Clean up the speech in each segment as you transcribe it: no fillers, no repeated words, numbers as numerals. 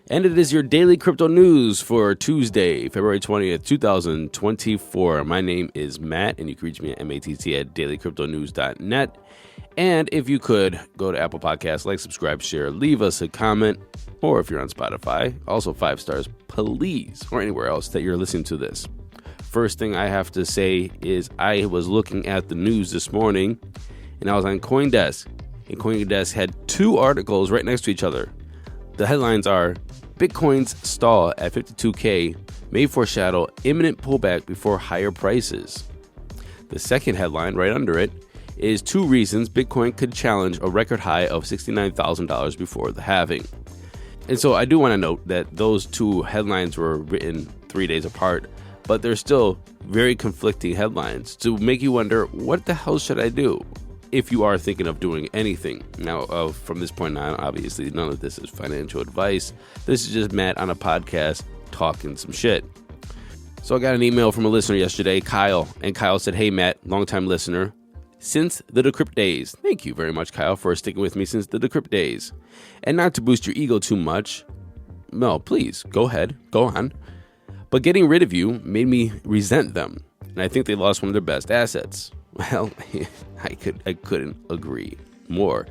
And it is your daily crypto news for Tuesday, February 20th, 2024. My name is Matt, and you can reach me at matt@dailycryptonews.net. And if you could, go to Apple Podcasts, like, subscribe, share, leave us a comment, or if you're on Spotify, also 5 stars, please, or anywhere else that you're listening to this. First thing I have to say is I was looking at the news this morning, and I was on CoinDesk, and CoinDesk had 2 articles right next to each other. The headlines are, Bitcoin's stall at 52K may foreshadow imminent pullback before higher prices. The second headline right under it is 2 reasons Bitcoin could challenge a record high of $69,000 before the halving. And so I do want to note that those 2 headlines were written 3 days apart, but they're still very conflicting headlines to make you wonder, what the hell should I do? If you are thinking of doing anything. Now, from this point on, obviously, none of this is financial advice. This is just Matt on a podcast talking some shit. So I got an email from a listener yesterday, Kyle, and Kyle said, "Hey, Matt, longtime listener, since the Decrypt days." Thank you very much, Kyle, for sticking with me since the Decrypt days. And not to boost your ego too much. No, please, go ahead, go on. But getting rid of you made me resent them, and I think they lost one of their best assets. Well, I couldn't agree more.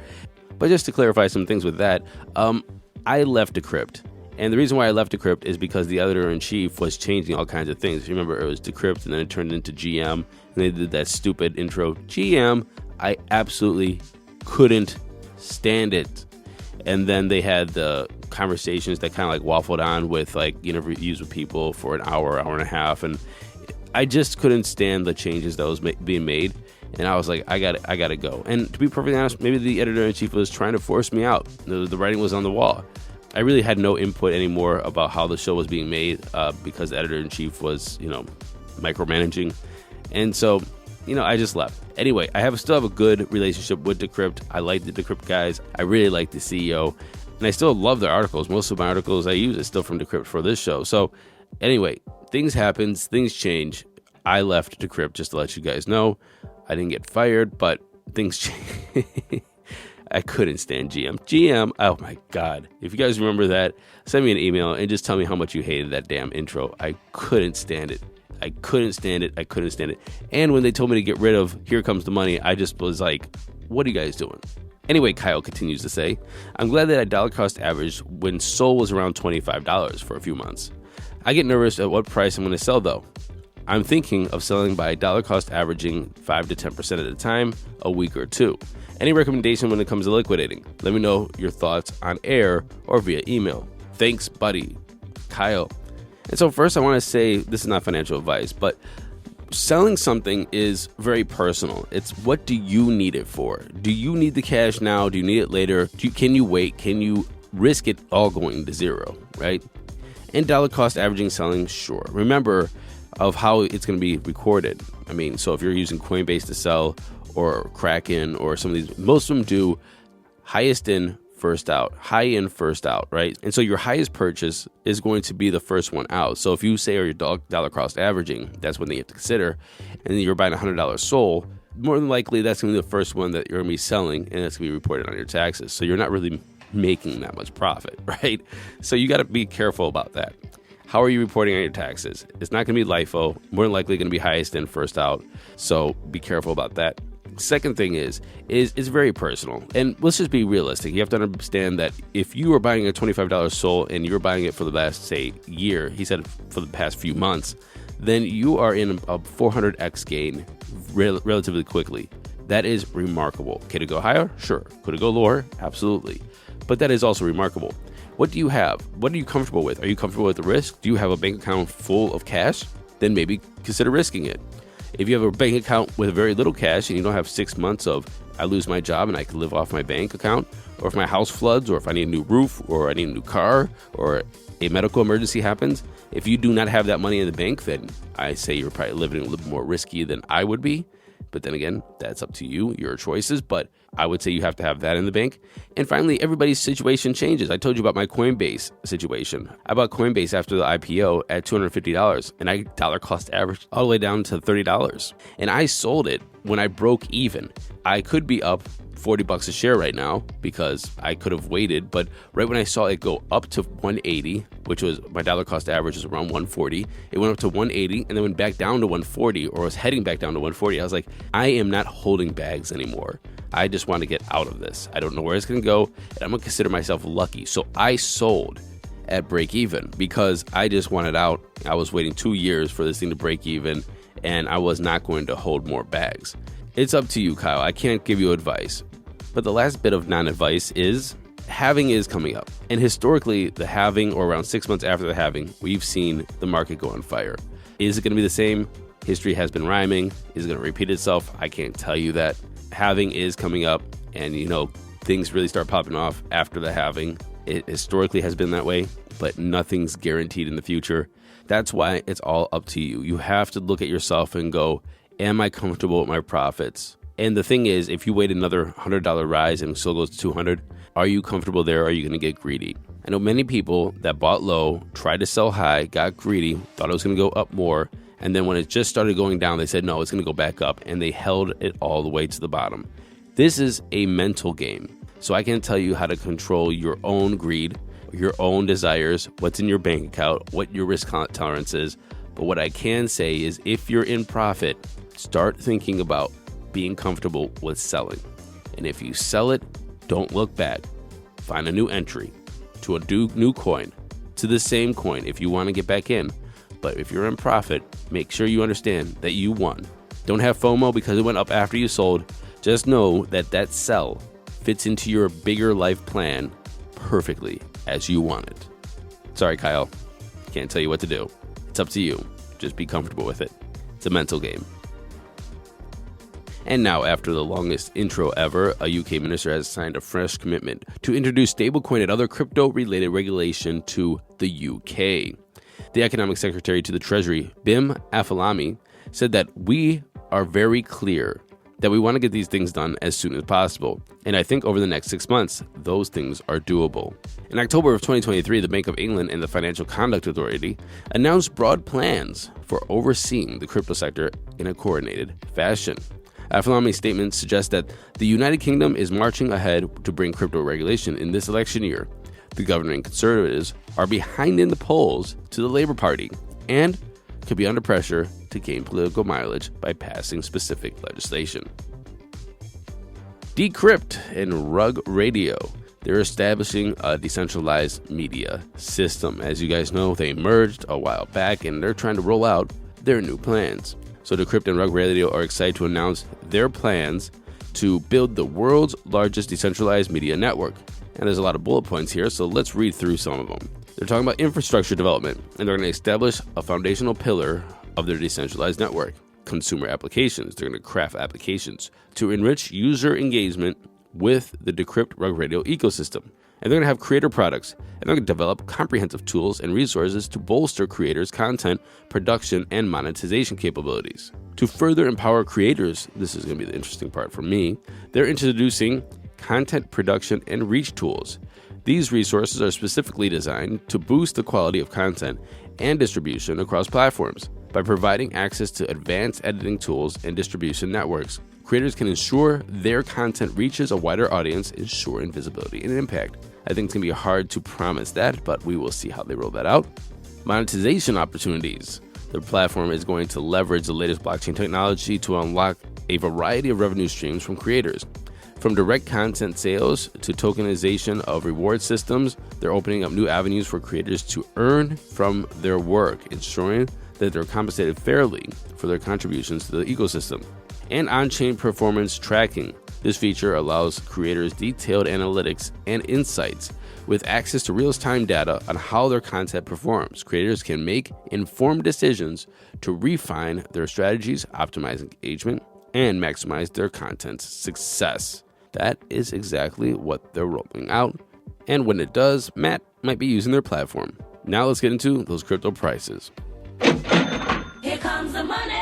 But just to clarify some things with that, I left Decrypt. And the reason why I left Decrypt is because the editor-in-chief was changing all kinds of things. Remember, it was Decrypt, and then it turned into GM, and they did that stupid intro. GM, I absolutely couldn't stand it. And then they had the conversations that kind of like waffled on with like interviews with people for an hour and a half, and I just couldn't stand the changes that was being made, and I was like, I gotta go. And to be perfectly honest, maybe the editor-in-chief was trying to force me out. The writing was on the wall. I really had no input anymore about how the show was being made because the editor-in-chief was, micromanaging, and so, I just left. Anyway, I still have a good relationship with Decrypt. I like the Decrypt guys. I really like the CEO, and I still love their articles. Most of my articles I use is still from Decrypt for this show. So anyway, things happen, things change. I left Decrypt, just to let you guys know. I didn't get fired, but things change. I couldn't stand GM. GM, oh my God. If you guys remember that, send me an email and just tell me how much you hated that damn intro. I couldn't stand it. I couldn't stand it. And when they told me to get rid of Here Comes the Money, I just was like, what are you guys doing? Anyway, Kyle continues to say, I'm glad that I dollar cost averaged when SOL was around $25 for a few months. I get nervous at what price I'm going to sell, though. I'm thinking of selling by dollar cost averaging 5 to 10% at a time, a week or 2. Any recommendation when it comes to liquidating? Let me know your thoughts on air or via email. Thanks, buddy. Kyle. And so first I want to say, this is not financial advice, but selling something is very personal. It's what do you need it for? Do you need the cash now? Do you need it later? Can you wait? Can you risk it all going to zero, right? And dollar cost averaging selling, sure. Remember of how it's going to be recorded. I mean, so if you're using Coinbase to sell or Kraken or some of these, most of them do highest in, first out, high in, first out, right? And so your highest purchase is going to be the first one out. So if you say you're dollar cost averaging, that's what you have to consider, and then you're buying $100 SOL, more than likely that's going to be the first one that you're going to be selling, and it's going to be reported on your taxes. So you're not really making that much profit, right? So you got to be careful about that. How are you reporting on your taxes? It's not going to be LIFO, more than likely going to be highest in, first out. So be careful about that. Second thing is it's very personal. And let's just be realistic. You have to understand that if you are buying a $25 SOL and you're buying it for the last, say, year, he said for the past few months, then you are in a 400x gain relatively quickly. That is remarkable. Could it go higher? Sure. Could it go lower? Absolutely. But that is also remarkable. What do you have? What are you comfortable with? Are you comfortable with the risk? Do you have a bank account full of cash? Then maybe consider risking it. If you have a bank account with very little cash and you don't have 6 months of, I lose my job and I can live off my bank account, or if my house floods, or if I need a new roof, or I need a new car, or a medical emergency happens, if you do not have that money in the bank, then I say you're probably living a little more risky than I would be. But then again, that's up to you, your choices. But I would say you have to have that in the bank. And finally, everybody's situation changes. I told you about my Coinbase situation. I bought Coinbase after the IPO at $250, and I dollar cost averaged all the way down to $30. And I sold it when I broke even. I could be up $40 a share right now because I could have waited. But right when I saw it go up to 180, which was my dollar cost average is around 140, it went up to 180 and then went back down to 140, or was heading back down to 140. I was like, I am not holding bags anymore. I just want to get out of this. I don't know where it's going to go, and I'm going to consider myself lucky. So I sold at break even because I just wanted out. I was waiting 2 years for this thing to break even, and I was not going to hold more bags. It's up to you, Kyle. I can't give you advice. But the last bit of non-advice is halving is coming up. And historically, the halving, or around 6 months after the halving, we've seen the market go on fire. Is it going to be the same? History has been rhyming. Is it going to repeat itself? I can't tell you that. Halving is coming up, and things really start popping off after the halving. It historically has been that way, but nothing's guaranteed in the future. That's why it's all up to you. You have to look at yourself and go, am I comfortable with my profits? And the thing is, if you wait another $100 rise and it still goes to 200, are you comfortable there, or are you going to get greedy? I know many people that bought low, tried to sell high, got greedy, thought it was going to go up more, and then when it just started going down, they said, no, it's going to go back up, and they held it all the way to the bottom. This is a mental game. So I can't tell you how to control your own greed, your own desires, what's in your bank account, what your risk tolerance is. But what I can say is, if you're in profit, start thinking about being comfortable with selling. And if you sell it, don't look back. Find a new entry to a new coin, to the same coin if you want to get back in. But if you're in profit, make sure you understand that you won. Don't have FOMO because it went up after you sold. Just know that that sell fits into your bigger life plan perfectly as you want it. Sorry, Kyle. Can't tell you what to do. It's up to you. Just be comfortable with it. It's a mental game. And now, after the longest intro ever, a UK minister has signed a fresh commitment to introduce stablecoin and other crypto-related regulation to the UK. The Economic Secretary to the Treasury, Bim Afellamy, said that we are very clear that we want to get these things done as soon as possible. And I think over the next 6 months, those things are doable. In October of 2023, the Bank of England and the Financial Conduct Authority announced broad plans for overseeing the crypto sector in a coordinated fashion. Affelamy's statement suggests that the United Kingdom is marching ahead to bring crypto regulation in this election year. The governing Conservatives are behind in the polls to the Labour Party and could be under pressure to gain political mileage by passing specific legislation. Decrypt and Rug Radio. They're establishing a decentralized media system. As you guys know, they merged a while back and they're trying to roll out their new plans. So Decrypt and Rug Radio are excited to announce their plans to build the world's largest decentralized media network. And there's a lot of bullet points here, so let's read through some of them. They're talking about infrastructure development, and they're going to establish a foundational pillar of their decentralized network. Consumer applications. They're going to craft applications to enrich user engagement with the Decrypt Rug Radio ecosystem. And they're going to have creator products, and they're going to develop comprehensive tools and resources to bolster creators' content, production, and monetization capabilities. To further empower creators, this is going to be the interesting part for me, they're introducing content production and reach tools. These resources are specifically designed to boost the quality of content and distribution across platforms. By providing access to advanced editing tools and distribution networks, creators can ensure their content reaches a wider audience, ensuring visibility and impact. I think it's going to be hard to promise that, but we will see how they roll that out. Monetization opportunities. The platform is going to leverage the latest blockchain technology to unlock a variety of revenue streams from creators. From direct content sales to tokenization of reward systems, they're opening up new avenues for creators to earn from their work, ensuring that they're compensated fairly for their contributions to the ecosystem. And on-chain performance tracking. This feature allows creators detailed analytics and insights. With access to real-time data on how their content performs, creators can make informed decisions to refine their strategies, optimize engagement, and maximize their content's success. That is exactly what they're rolling out. And when it does, Matt might be using their platform. Now let's get into those crypto prices. Here comes the money.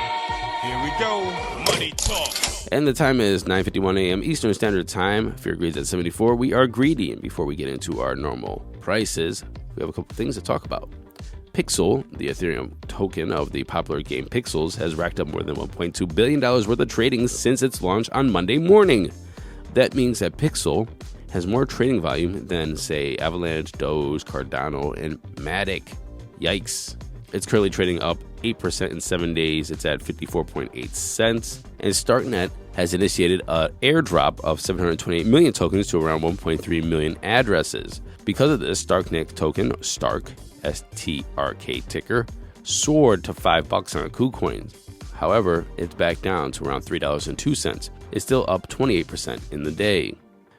Here we go. Money talk. And the time is 9:51 a.m. Eastern Standard Time. Fear Greed's at 74. We are greedy. And before we get into our normal prices, we have a couple things to talk about. Pixel, the Ethereum token of the popular game Pixels, has racked up more than $1.2 billion worth of trading since its launch on Monday morning. That means that Pixel has more trading volume than, say, Avalanche, Doge, Cardano, and Matic. Yikes. It's currently trading up 8% in 7 days. It's at 54.8 cents. And StarkNet has initiated an airdrop of 728 million tokens to around 1.3 million addresses. Because of this, StarkNet token, Stark, S-T-R-K ticker, soared to $5 on KuCoin. However, it's back down to around $3.02. It's still up 28% in the day.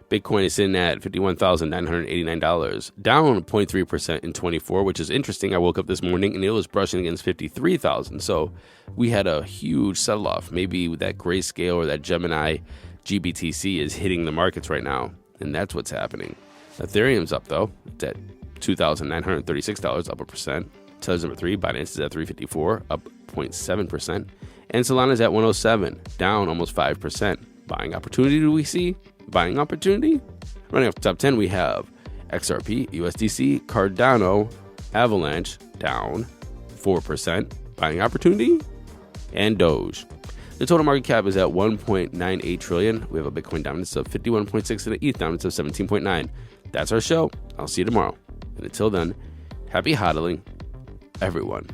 Bitcoin is sitting at $51,989, down 0.3% in 24, which is interesting. I woke up this morning and it was brushing against 53,000. So we had a huge sell-off. Maybe that Grayscale or that Gemini GBTC is hitting the markets right now, and that's what's happening. Ethereum's up though. It's at $2,936, up 1%. Tether's number 3. Binance is at 354, up 0.7%. And Solana's at 107, down almost 5%. Buying opportunity do we see? Buying opportunity? Running off the top 10, we have XRP, USDC, Cardano, Avalanche, down 4%. Buying opportunity? And Doge. The total market cap is at 1.98 trillion. We have a Bitcoin dominance of 51.6 and an ETH dominance of 17.9. That's our show. I'll see you tomorrow. And until then, happy hodling, everyone.